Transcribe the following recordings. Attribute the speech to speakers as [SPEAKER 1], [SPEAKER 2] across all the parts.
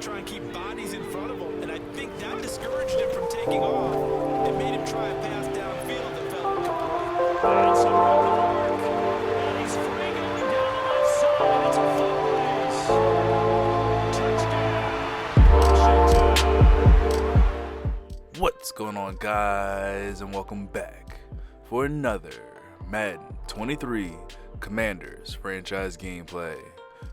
[SPEAKER 1] try and keep bodies in front of him, and I think that discouraged him from taking off. It made him try a pass downfield that fell incomplete.
[SPEAKER 2] And some room to work. And he's free going down the left side. It's a full race. Touchdown, Washington.
[SPEAKER 3] What's going on, guys, and welcome back for another Madden 23 Commanders franchise gameplay.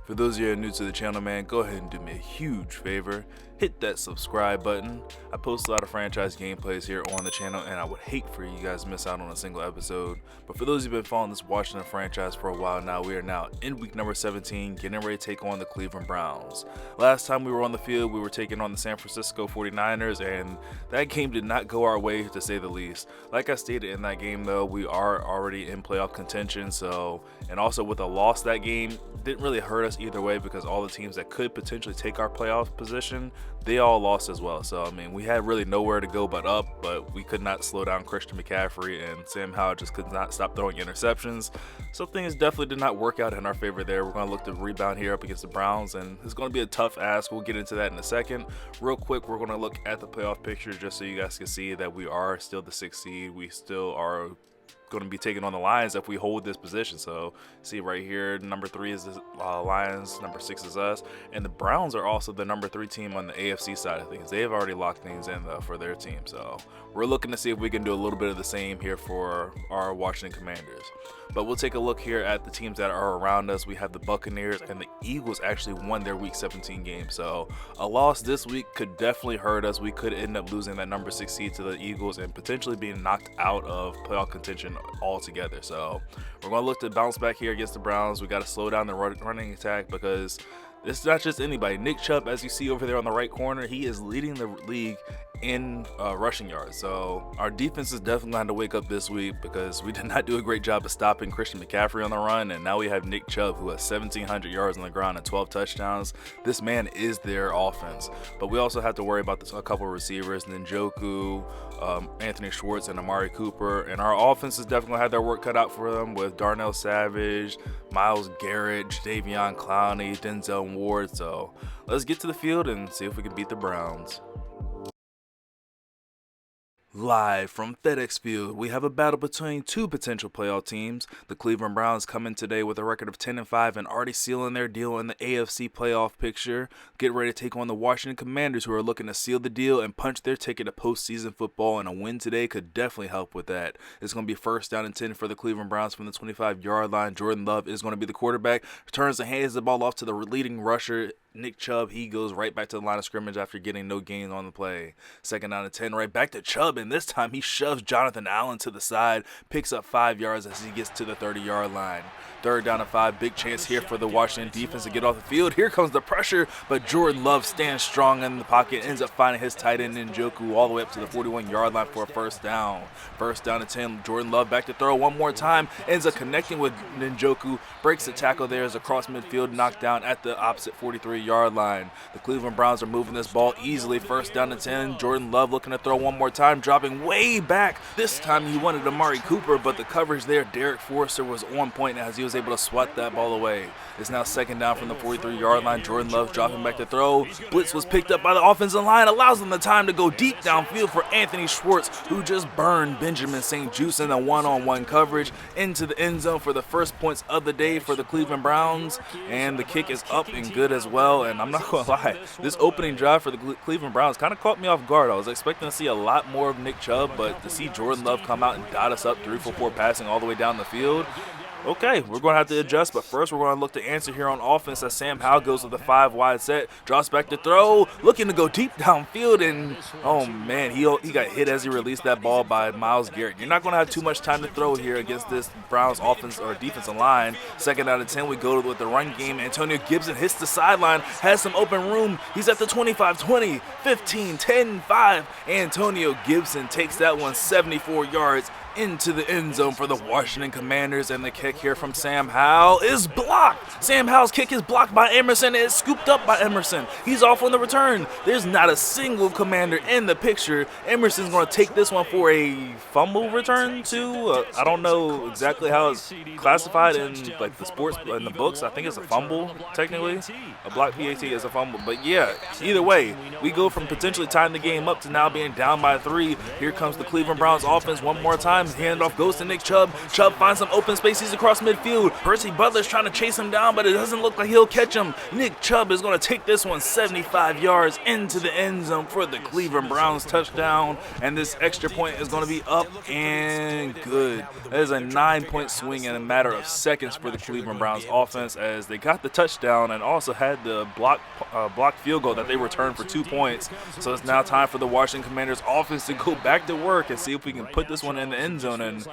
[SPEAKER 3] For those of you who are new to the channel, man, go ahead and do me a huge favor. Hit that subscribe button. I post a lot of franchise gameplays here on the channel, and I would hate for you guys to miss out on a single episode. But for those who've been following this Washington franchise for a while now, we are now in week number 17, getting ready to take on the Cleveland Browns. Last time we were on the field, we were taking on the San Francisco 49ers, and that game did not go our way, to say the least. Like I stated in that game, though, we are already in playoff contention, and also with a loss that game, didn't really hurt us either way because all the teams that could potentially take our playoff position, they all lost as well. So, I mean, we had really nowhere to go but up, but we could not slow down Christian McCaffrey, and Sam Howell just could not stop throwing interceptions. So things definitely did not work out in our favor there. We're going to look to rebound here up against the Browns, and it's going to be a tough ask. We'll get into that in a second. Real quick, we're going to look at the playoff picture just so you guys can see that we are still the 6th seed. We still are going to be taking on the Lions if we hold this position. So see right here, number 3 is the Lions, number 6 is us, and the Browns are also the number 3 team on the AFC side of things. They have already locked things in for their team, so we're looking to see if we can do a little bit of the same here for our Washington Commanders. But we'll take a look here at the teams that are around us. We have the Buccaneers, and the Eagles actually won their week 17 game, so a loss this week could definitely hurt us. We could end up losing that number 6 seed to the Eagles and potentially being knocked out of playoff contention altogether. So we're going to look to bounce back here against the Browns. We got to slow down the running attack because it's not just anybody. Nick Chubb, as you see over there on the right corner, he is leading the league in rushing yards. So our defense is definitely going to wake up this week because we did not do a great job of stopping Christian McCaffrey on the run, and now we have Nick Chubb, who has 1,700 yards on the ground and 12 touchdowns. This man is their offense. But we also have to worry about a couple of receivers, Njoku, Anthony Schwartz, and Amari Cooper, and our offense is definitely going to have their work cut out for them with Darnell Savage, Myles Garrett, Davion Clowney, Denzel Ward. So let's get to the field and see if we can beat the Browns. Live from FedEx Field, we have a battle between two potential playoff teams. The Cleveland Browns come in today with a record of 10-5 and already sealing their deal in the AFC playoff picture. Get ready to take on the Washington Commanders, who are looking to seal the deal and punch their ticket to postseason football, and a win today could definitely help with that. It's going to be 1st down and 10 for the Cleveland Browns from the 25-yard line. Jordan Love is going to be the quarterback, turns and hands the ball off to the leading rusher, Nick Chubb. He goes right back to the line of scrimmage after getting no gain on the play. 2nd down and 10, right back to Chubb, and this time he shoves Jonathan Allen to the side, picks up 5 yards as he gets to the 30-yard line. 3rd down and 5, big chance here for the Washington defense to get off the field. Here comes the pressure, but Jordan Love stands strong in the pocket, ends up finding his tight end Njoku all the way up to the 41-yard line for a 1st down. 1st down and 10, Jordan Love back to throw one more time, ends up connecting with Njoku, breaks the tackle there as across midfield, knocked down at the opposite 43-yard line. The Cleveland Browns are moving this ball easily. 1st down and 10, Jordan Love looking to throw one more time, dropping way back. This time he wanted Amari Cooper, but the coverage there, Derek Forrester, was on point as he was able to swat that ball away. It's now 2nd down from the 43-yard line. Jordan Love dropping back to throw. Blitz was picked up by the offensive line, allows them the time to go deep downfield for Anthony Schwartz, who just burned Benjamin St. Juste in the one-on-one coverage into the end zone for the first points of the day for the Cleveland Browns. And the kick is up and good as well. And I'm not going to lie, this opening drive for the Cleveland Browns kind of caught me off guard. I was expecting to see a lot more of Nick Chubb, but to see Jordan Love come out and dot us up 3 for 4 passing all the way down the field, okay, we're going to have to adjust, but first we're going to look to answer here on offense as Sam Howell goes with the 5-wide set, drops back to throw, looking to go deep downfield, and oh man, he got hit as he released that ball by Myles Garrett. You're not going to have too much time to throw here against this Browns offense or defensive line. 2nd down and 10, we go with the run game. Antonio Gibson hits the sideline, has some open room. He's at the 25, 20, 15, 10, 5. Antonio Gibson takes that one 74 yards into the end zone for the Washington Commanders, and the kick here from Sam Howell is blocked. Sam Howell's kick is blocked by Emerson, and it's scooped up by Emerson. He's off on the return. There's not a single Commander in the picture. Emerson's going to take this one for a fumble return too. I don't know exactly how it's classified in like the sports in the books. I think it's a fumble technically. A block PAT is a fumble, but yeah, either way, we go from potentially tying the game up to now being down by 3. Here comes the Cleveland Browns offense one more time. Handoff goes to Nick Chubb. Chubb finds some open space. He's across midfield. Percy Butler's trying to chase him down, but it doesn't look like he'll catch him. Nick Chubb is going to take this one 75 yards into the end zone for the Cleveland Browns touchdown, and this extra point is going to be up and good. That is a 9-point swing in a matter of seconds for the Cleveland Browns offense, as they got the touchdown and also had the blocked field goal that they returned for 2 points. So it's now time for the Washington Commanders offense to go back to work and see if we can put this one in the end zone and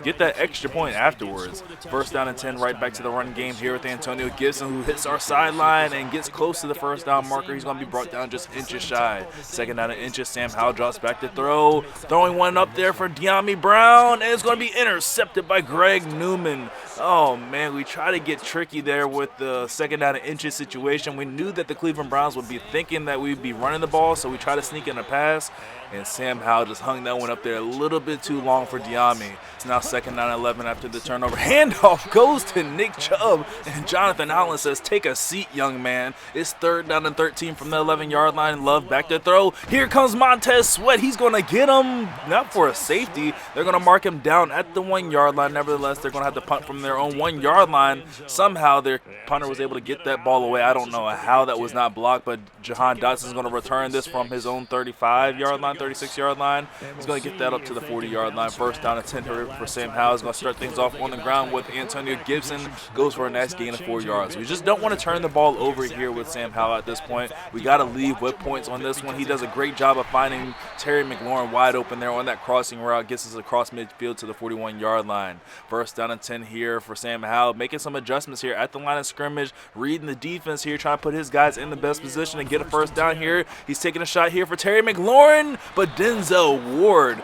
[SPEAKER 3] get that extra point afterwards. First down and 10, right back to the run game here with Antonio Gibson, who hits our sideline and gets close to the first down marker. He's going to be brought down just inches shy. Second down and inches. Sam Howell drops back to throw. Throwing one up there for De'Ami Brown, and it's going to be intercepted by Greg Newman. Oh man, we try to get tricky there with the second down and inches situation. We knew that the Cleveland Browns would be thinking that we'd be running the ball, so we try to sneak in a pass, and Sam Howell just hung that one up there a little bit too long for De'Ami. It's now second down and 11 after the turnover. Handoff goes to Nick Chubb, and Jonathan Allen says, "Take a seat, young man." It's third down and 13 from the 11-yard line. Love back to throw. Here comes Montez Sweat. He's going to get him, not for a safety. They're going to mark him down at the 1-yard line. Nevertheless, they're going to have to punt from their own 1-yard line. Somehow their punter was able to get that ball away. I don't know how that was not blocked, but Jahan Dotson's going to return this from his own 35-yard line, 36-yard line. He's going to get that up to the 40-yard line. First down and 10 for Sam Howell. He's going to start things off on the ground with Antonio Gibson. Goes for a nice gain of 4 yards. We just don't want to turn the ball over here with Sam Howell at this point. We got to leave with points on this one. He does a great job of finding Terry McLaurin wide open there on that crossing route. Gets us across midfield to the 41-yard line. First down and 10 here for Sam Howell. Making some adjustments here at the line of scrimmage. Reading the defense here. Trying to put his guys in the best position and get a first down here. He's taking a shot here for Terry McLaurin, but Denzel Ward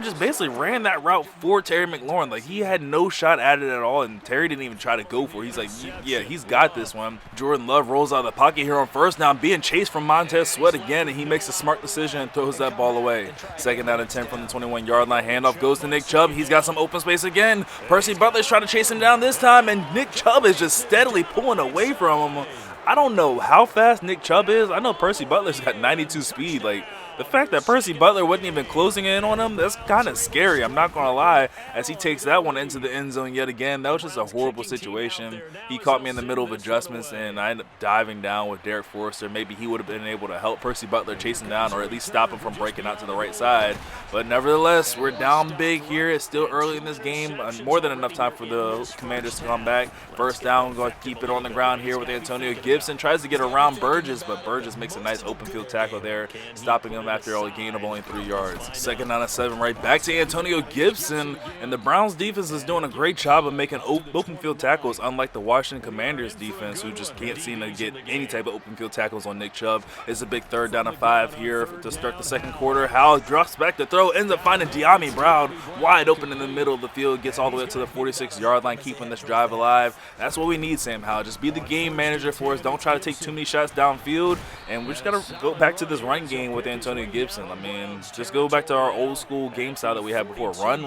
[SPEAKER 3] just basically ran that route for Terry McLaurin. Like, he had no shot at it at all, and Terry didn't even try to go for it. He's like, yeah, he's got this one. Jordan Love rolls out of the pocket here on first down, being chased from Montez Sweat again, and he makes a smart decision and throws that ball away. Second down and 10 from the 21-yard line. Handoff goes to Nick Chubb. He's got some open space again. Percy Butler's trying to chase him down this time, and Nick Chubb is just steadily pulling away from him. I don't know how fast Nick Chubb is. I know Percy Butler's got 92 speed. Like, the fact that Percy Butler wasn't even closing in on him, that's kind of scary. I'm not going to lie, as he takes that one into the end zone yet again. That was just a horrible situation. He caught me in the middle of adjustments, and I ended up diving down with Derek Forrester. Maybe he would have been able to help Percy Butler chase him down, or at least stop him from breaking out to the right side. But nevertheless, we're down big here. It's still early in this game. More than enough time for the Commanders to come back. First down, going to keep it on the ground here with Antonio Gibson. Tries to get around Burgess, but Burgess makes a nice open field tackle there, stopping him after a gain of only 3 yards. Second down and 7, right back to Antonio Gibson, and the Browns defense is doing a great job of making open field tackles, unlike the Washington Commanders defense, who just can't seem to get any type of open field tackles on Nick Chubb. It's a big third down and 5 here to start the second quarter. Howell drops back to throw, ends up finding De'Ami Brown wide open in the middle of the field, gets all the way up to the 46-yard line, keeping this drive alive. That's what we need, Sam Howell. Just be the game manager for us. Don't try to take too many shots downfield, and we just got to go back to this run game with Antonio Gibson. I mean, just go back to our old school game style that we had before. Run,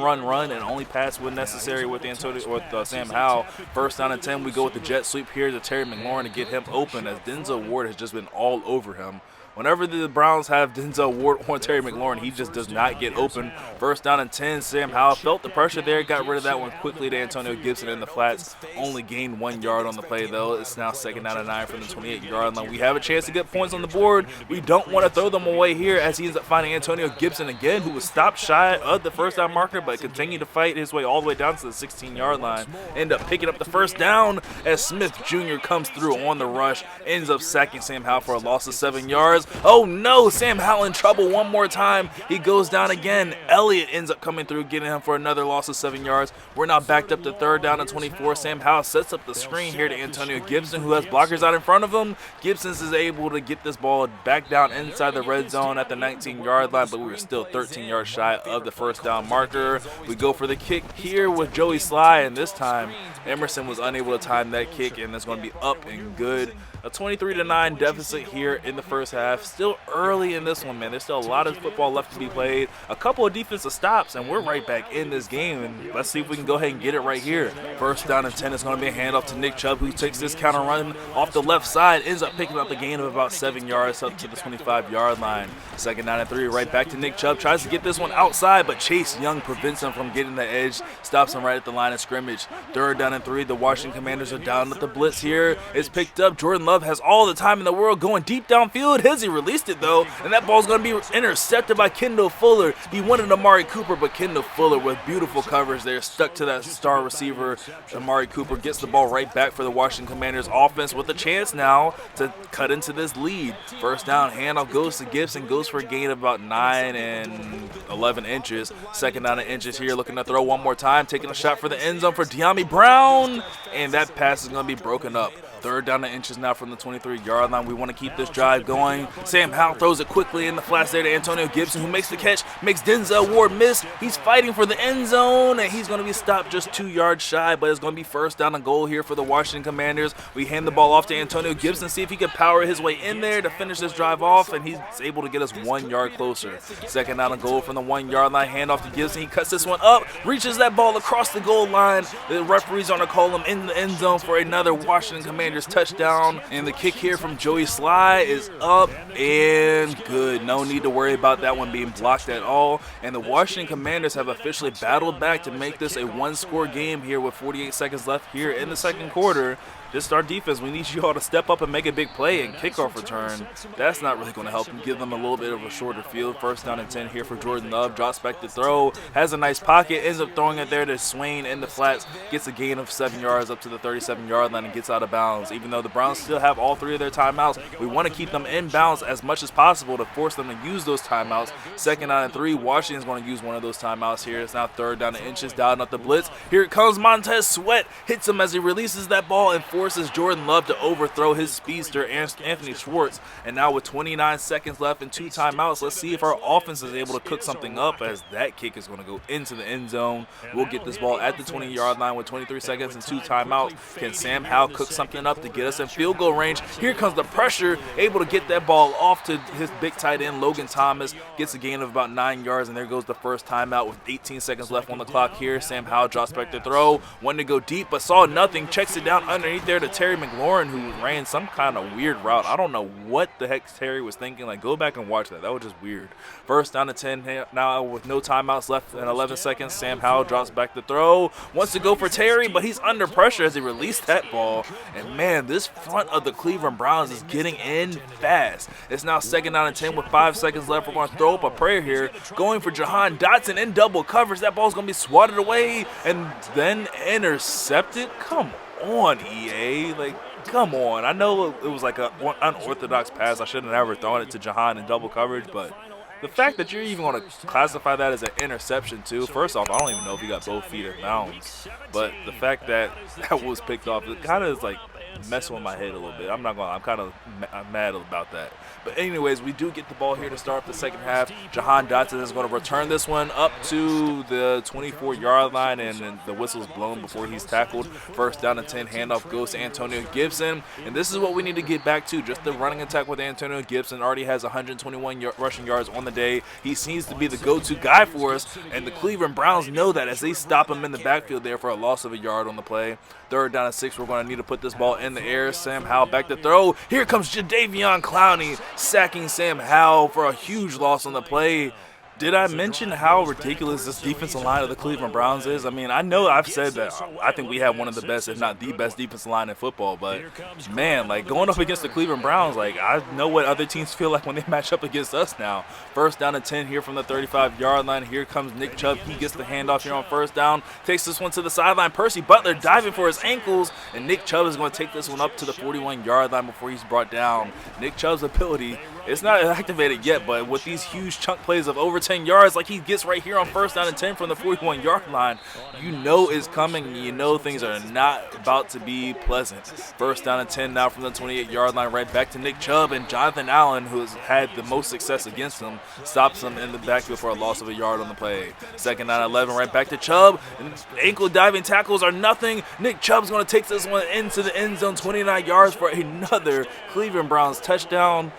[SPEAKER 3] and only pass when necessary with Sam Howell. First down and 10, we go with the jet sweep here to Terry McLaurin to get him open, as Denzel Ward has just been all over him. Whenever the Browns have Denzel Ward on Terry McLaurin, he just does not get open. First down and 10, Sam Howell felt the pressure there, got rid of that one quickly to Antonio Gibson in the flats. Only gained 1 yard on the play, though. It's now second down and 9 from the 28-yard line. We have a chance to get points on the board. We don't want to throw them away here, as he ends up finding Antonio Gibson again, who was stopped shy of the first down marker, but continued to fight his way all the way down to the 16-yard line. End up picking up the first down as Smith Jr. comes through on the rush, ends up sacking Sam Howell for a loss of 7 yards. Oh no, Sam Howell in trouble one more time. He goes down again. Elliott ends up coming through, getting him for another loss of 7 yards. We're now backed up to third down and 24. Sam Howell sets up the screen here to Antonio Gibson, who has blockers out in front of him. Gibson is able to get this ball back down inside the red zone at the 19-yard line, but we were still 13 yards shy of the first down marker. We go for the kick here with Joey Sly, and this time Emerson was unable to time that kick, and it's going to be up and good. A 23-9 deficit here in the first half. Still early in this one, man. There's still a lot of football left to be played. A couple of defensive stops, and we're right back in this game. And let's see if we can go ahead and get it right here. First down and 10 is going to be a handoff to Nick Chubb, who takes this counter run off the left side, ends up picking up a gain of about 7 yards up to the 25-yard line. Second down and 3, right back to Nick Chubb. Tries to get this one outside, but Chase Young prevents him from getting the edge. Stops him right at the line of scrimmage. Third down and 3. The Washington Commanders are down at the blitz here. It's picked up. Jordan Love has all the time in the world going deep downfield. Hizzy released it though, and that ball's going to be intercepted by Kendall Fuller. He wanted Amari Cooper, but Kendall Fuller with beautiful coverage there, stuck to that star receiver. Amari Cooper gets the ball right back for the Washington Commanders offense with a chance now to cut into this lead. First down, handoff goes to Gibson, goes for a gain of about 9 and 11 inches. Second down and inches here, looking to throw one more time, taking a shot for the end zone for De'Ami Brown, and that pass is going to be broken up. Third down and inches now from the 23-yard line. We want to keep this drive going. Sam Howell throws it quickly in the flats there to Antonio Gibson, who makes the catch, makes Denzel Ward miss. He's fighting for the end zone, and he's going to be stopped just 2 yards shy, but it's going to be first down and goal here for the Washington Commanders. We hand the ball off to Antonio Gibson, see if he can power his way in there to finish this drive off, and he's able to get us 1 yard closer. Second down and goal from the 1 yard line. Hand off to Gibson. He cuts this one up, reaches that ball across the goal line. The referee's going to call him in the end zone for another Washington Commanders touchdown. And the kick here from Joey Sly is up and good. No need to worry about that one being blocked at all. And the Washington Commanders have officially battled back to make this a one-score game here with 48 seconds left here in the second quarter. This is our defense. We need you all to step up and make a big play and kickoff return. That's not really going to help them. Give them a little bit of a shorter field. First down and 10 here for Jordan Love. Drops back to throw. Has a nice pocket. Ends up throwing it there to Swain in the flats. Gets a gain of 7 yards up to the 37-yard line and gets out of bounds. Even though the Browns still have all 3 of their timeouts, we want to keep them in bounds as much as possible to force them to use those timeouts. Second down and 3. Washington's going to use one of those timeouts here. It's now third down and inches. Dialing up the blitz. Here it comes. Montez Sweat hits him as he releases that ball and forces Jordan Love to overthrow his speedster, Anthony Schwartz. And now with 29 seconds left and 2 timeouts, let's see if our offense is able to cook something up, as that kick is going to go into the end zone. We'll get this ball at the 20-yard line with 23 seconds and 2 timeouts. Can Sam Howell cook something up to get us in field goal range? Here comes the pressure, able to get that ball off to his big tight end, Logan Thomas. Gets a gain of about 9 yards, and there goes the first timeout with 18 seconds left on the clock here. Sam Howell drops back to throw. Wanted to go deep, but saw nothing. Checks it down underneath there to Terry McLaurin, who ran some kind of weird route. I don't know what the heck Terry was thinking. Like, go back and watch that. That was just weird. First down to 10 now with no timeouts left and 11 seconds. Sam Howell drops back to throw. Wants to go for Terry, but he's under pressure as he released that ball. And, man, this front of the Cleveland Browns is getting in fast. It's now second down and 10 with 5 seconds left. We're going to throw up a prayer here. Going for Jahan Dotson in double coverage. That ball's going to be swatted away and then intercepted. Come on, EA. Like, come on. I know it was like an unorthodox pass. I shouldn't have ever thrown it to Jahan in double coverage, but the fact that you're even going to classify that as an interception too, first off, I don't even know if he got both feet in bounds, but the fact that that was picked off, it kind of is like messing with my head a little bit. I'm kind of mad about that. But anyways, we do get the ball here to start the second half. Jahan Dotson is going to return this one up to the 24-yard line, and then the whistle's blown before he's tackled. First down and 10, handoff goes to Antonio Gibson, and this is what we need to get back to. Just the running attack with Antonio Gibson. Already has 121 rushing yards on the day. He seems to be the go-to guy for us, and the Cleveland Browns know that as they stop him in the backfield there for a loss of a yard on the play. Third down and 6, we're going to need to put this ball in the air. Sam Howell back to throw. Here comes Jadeveon Clowney, sacking Sam Howell for a huge loss on the play. Did I mention how ridiculous this defensive line of the Cleveland Browns is? I mean, I know I've said that I think we have one of the best, if not the best, defensive line in football. But, man, like, going up against the Cleveland Browns, like, I know what other teams feel like when they match up against us now. First down and 10 here from the 35-yard line. Here comes Nick Chubb. He gets the handoff here on first down. Takes this one to the sideline. Percy Butler diving for his ankles. And Nick Chubb is going to take this one up to the 41-yard line before he's brought down. Nick Chubb's ability It's not activated yet, but with these huge chunk plays of over 10 yards like he gets right here on 1st down and 10 from the 41-yard line, you know it's coming. You know things are not about to be pleasant. 1st down and 10 now from the 28-yard line, right back to Nick Chubb, and Jonathan Allen, who has had the most success against him, stops him in the backfield for a loss of a yard on the play. 2nd down 11, right back to Chubb, and ankle diving tackles are nothing. Nick Chubb's going to take this one into the end zone, 29 yards for another Cleveland Browns touchdown.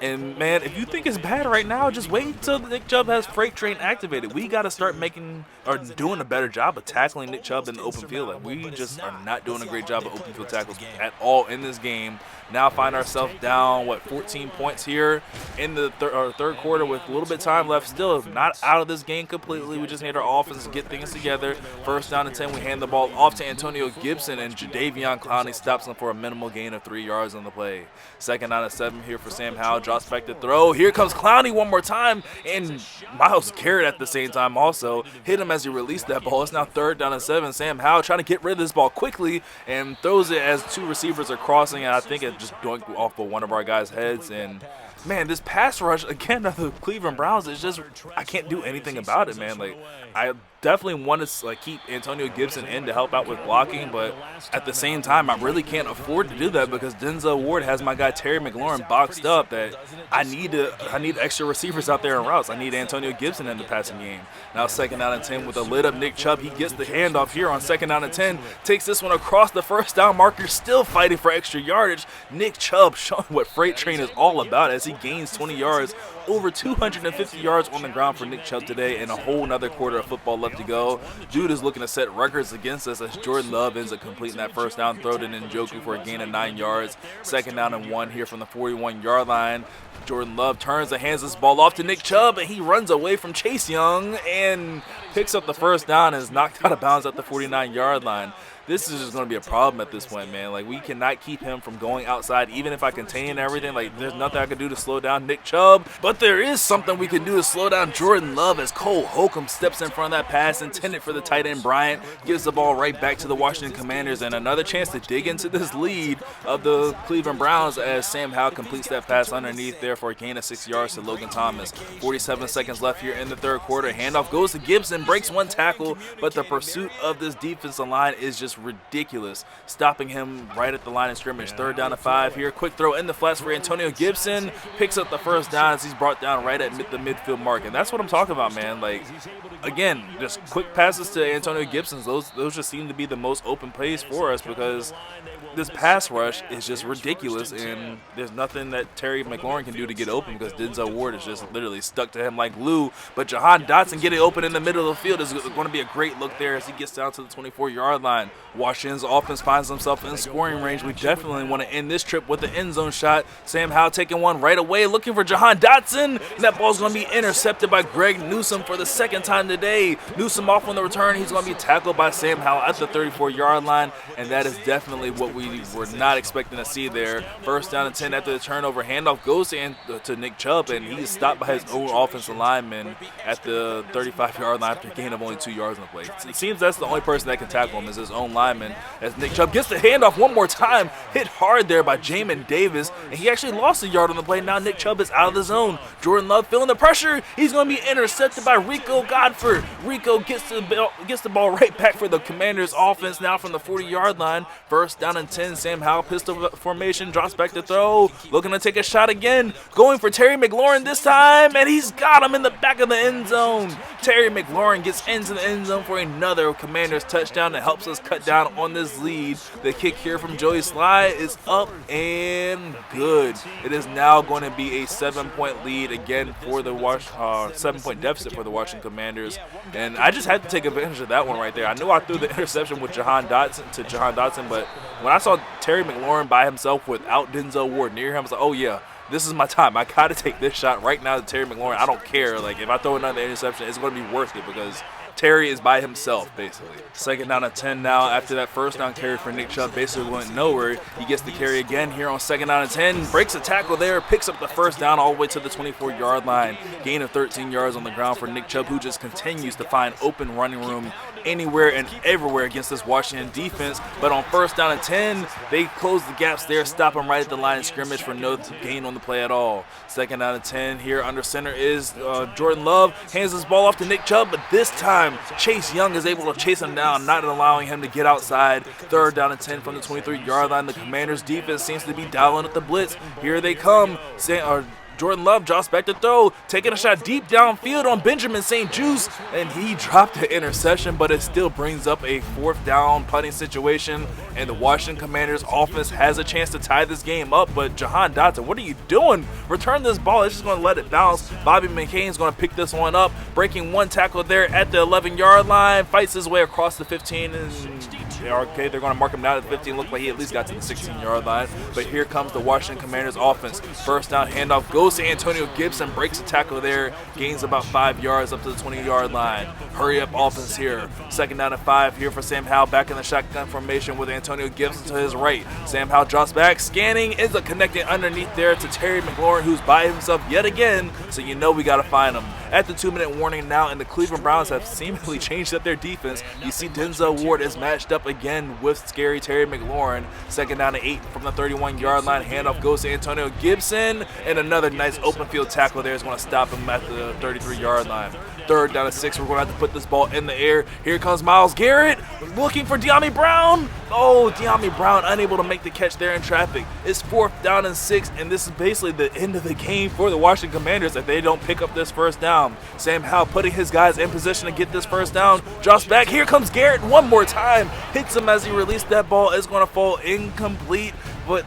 [SPEAKER 3] And, man, if you think it's bad right now, just wait until Nick Chubb has Freight Train activated. We got to start making or doing a better job of tackling Nick Chubb in the open field. Like, we just are not doing a great job of open field tackles at all in this game. Now find ourselves down, 14 points here in the third quarter with a little bit of time left. Still not out of this game completely. We just need our offense to get things together. 1st down and 10, we hand the ball off to Antonio Gibson, and Jadeveon Clowney stops him for a minimal gain of 3 yards on the play. 2nd down and 7 here for Sam Howell. Drops back to throw. Here comes Clowney one more time, and Myles Garrett at the same time also hit him as he released that ball. It's now 3rd down and 7. Sam Howell trying to get rid of this ball quickly and throws it as 2 receivers are crossing, and I think it just doinked off of one of our guys' heads. And man, this pass rush again of the Cleveland Browns is just, I can't do anything about it, man. Like, I definitely want to keep Antonio Gibson in to help out with blocking, but at the same time, I really can't afford to do that because Denzel Ward has my guy Terry McLaurin boxed up. That I need extra receivers out there in routes. I need Antonio Gibson in the passing game. Now 2nd down and 10 with a lit up Nick Chubb. He gets the handoff here on 2nd down and 10. Takes this one across the 1st down marker. Still fighting for extra yardage. Nick Chubb showing what Freight Train is all about as he gains 20 yards. Over 250 yards on the ground for Nick Chubb today, and a whole nother quarter of football left to go. Dude is looking to set records against us as Jordan Love ends up completing that 1st down throw to Njoku for a gain of 9 yards. 2nd down and 1 here from the 41-yard line. Jordan Love turns and hands this ball off to Nick Chubb, and he runs away from Chase Young and picks up the 1st down and is knocked out of bounds at the 49-yard line. This is just going to be a problem at this point, man. Like, we cannot keep him from going outside, even if I contain everything. Like, there's nothing I can do to slow down Nick Chubb, but there is something we can do to slow down Jordan Love as Cole Holcomb steps in front of that pass intended for the tight end Bryant, gives the ball right back to the Washington Commanders, and another chance to dig into this lead of the Cleveland Browns as Sam Howell completes that pass underneath there for a gain of 6 yards to Logan Thomas. 47 seconds left here in the third quarter. Handoff goes to Gibson, breaks one tackle, but the pursuit of this defensive line is just ridiculous, stopping him right at the line of scrimmage. 3rd down and 5 here. Quick throw in the flats for Antonio Gibson. Picks up the 1st down as he's brought down right at the midfield mark. And that's what I'm talking about, man. Like, again, just quick passes to Antonio Gibson. Those just seem to be the most open plays for us because this pass rush is just ridiculous, and there's nothing that Terry McLaurin can do to get open because Denzel Ward is just literally stuck to him like glue. But Jahan Dotson getting open in the middle of the field is going to be a great look there as he gets down to the 24-yard line. Washington's offense finds himself in scoring range. We definitely want to end this trip with the end zone shot. Sam Howell taking one right away, looking for Jahan Dotson, and that ball's going to be intercepted by Greg Newsome for the 2nd time today. Newsome off on the return. He's going to be tackled by Sam Howell at the 34-yard line, and that is definitely what we were not expecting to see there. 1st down and 10 after the turnover. Handoff goes to Nick Chubb, and he is stopped by his own offensive lineman at the 35-yard line after a gain of only 2 yards on the play. It seems that's the only person that can tackle him is his own lineman, as Nick Chubb gets the handoff one more time. Hit hard there by Jamin Davis, and he actually lost a yard on the play. Now Nick Chubb is out of the zone. Jordan Love feeling the pressure. He's going to be intercepted by Rico Godford. Rico gets the ball right back for the Commanders offense now from the 40-yard line. 1st down and 10. Sam Howell, pistol formation, drops back to throw. Looking to take a shot again. Going for Terry McLaurin this time, and he's got him in the back of the end zone. Terry McLaurin gets into the end zone for another Commanders touchdown that helps us cut down on this lead. The kick here from Joey Sly is up and good. It is now going to be a 7-point lead again for the 7-point deficit for the Washington Commanders, and I just had to take advantage of that one right there. I knew I threw the interception with Jahan Dotson, but when I saw Terry McLaurin by himself without Denzel Ward near him, I was like, oh yeah, this is my time. I got to take this shot right now to Terry McLaurin. I don't care. Like, if I throw another interception, it's going to be worth it because Terry is by himself, basically. 2nd down and 10 now after that 1st down carry for Nick Chubb basically went nowhere. He gets the carry again here on 2nd down and 10. Breaks a tackle there, picks up the 1st down all the way to the 24-yard line. Gain of 13 yards on the ground for Nick Chubb, who just continues to find open running room anywhere and everywhere against this Washington defense. But on first down and 10, they close the gaps there, stop them right at the line of scrimmage for no gain on the play at all. Second down and 10 here under center is Jordan Love. Hands his ball off to Nick Chubb, but this time Chase Young is able to chase him down, not allowing him to get outside. Third down and 10 from the 23-yard line. The Commanders defense seems to be dialing up the blitz. Here they come. Jordan Love drops back to throw, taking a shot deep downfield on Benjamin St-Juste, and he dropped the interception, but it still brings up a fourth down punting situation, and the Washington Commanders offense has a chance to tie this game up, but Jahan Dotson, what are you doing? Return this ball. It's just going to let it bounce. Bobby McCain's going to pick this one up, breaking one tackle there at the 11-yard line, fights his way across the 15, and okay, they're going to mark him down at the 15. Looked like he at least got to the 16-yard line, but here comes the Washington Commanders offense. First down handoff goes to Antonio Gibson, breaks a tackle there, gains about 5 yards up to the 20-yard line. Hurry up offense here. Second down and 5 here for Sam Howell, back in the shotgun formation with Antonio Gibson to his right. Sam Howell drops back, scanning, ends up connecting underneath there to Terry McLaurin, who's by himself yet again, so you know we got to find him. At the 2-minute warning now, and the Cleveland Browns have seemingly changed up their defense. You see Denzel Ward is matched up again with scary Terry McLaurin. Second down and 8 from the 31-yard line. Handoff goes to Antonio Gibson, and another nice open field tackle there is going to stop him at the 33-yard line. Third down and 6. We're going to have to put this ball in the air. Here comes Myles Garrett looking for De'Ami Brown. Oh, De'Ami Brown unable to make the catch there in traffic. It's fourth down and 6, and this is basically the end of the game for the Washington Commanders if they don't pick up this first down. Sam Howell putting his guys in position to get this first down. Drops back. Here comes Garrett one more time. Hits him as he released that ball. It's going to fall incomplete, but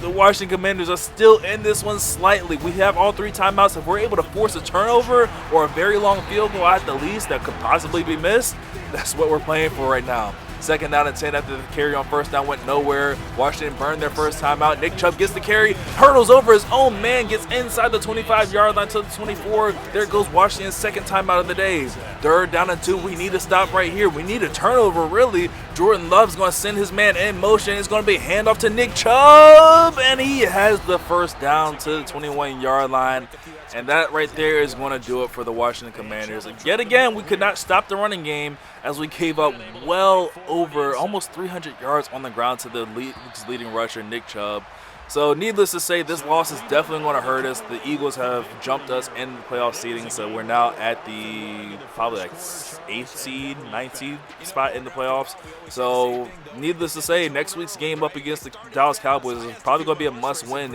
[SPEAKER 3] the Washington Commanders are still in this one slightly. We have all 3 timeouts. If we're able to force a turnover or a very long field goal at the least that could possibly be missed, that's what we're playing for right now. Second down and 10 after the carry on first down went nowhere. Washington burned their first timeout. Nick Chubb gets the carry, hurdles over his own man, gets inside the 25-yard line to the 24. There goes Washington's second timeout of the day. Third down and 2. We need to stop right here. We need a turnover, really. Jordan Love's going to send his man in motion. It's going to be a handoff to Nick Chubb, and he has the first down to the 21-yard line. And that right there is going to do it for the Washington Commanders. And yet again, we could not stop the running game as we gave up well over almost 300 yards on the ground to the leading rusher, Nick Chubb. So needless to say, this loss is definitely going to hurt us. The Eagles have jumped us in the playoff seeding, so we're now at the probably like 8th seed, 9th seed spot in the playoffs. So needless to say, next week's game up against the Dallas Cowboys is probably going to be a must-win.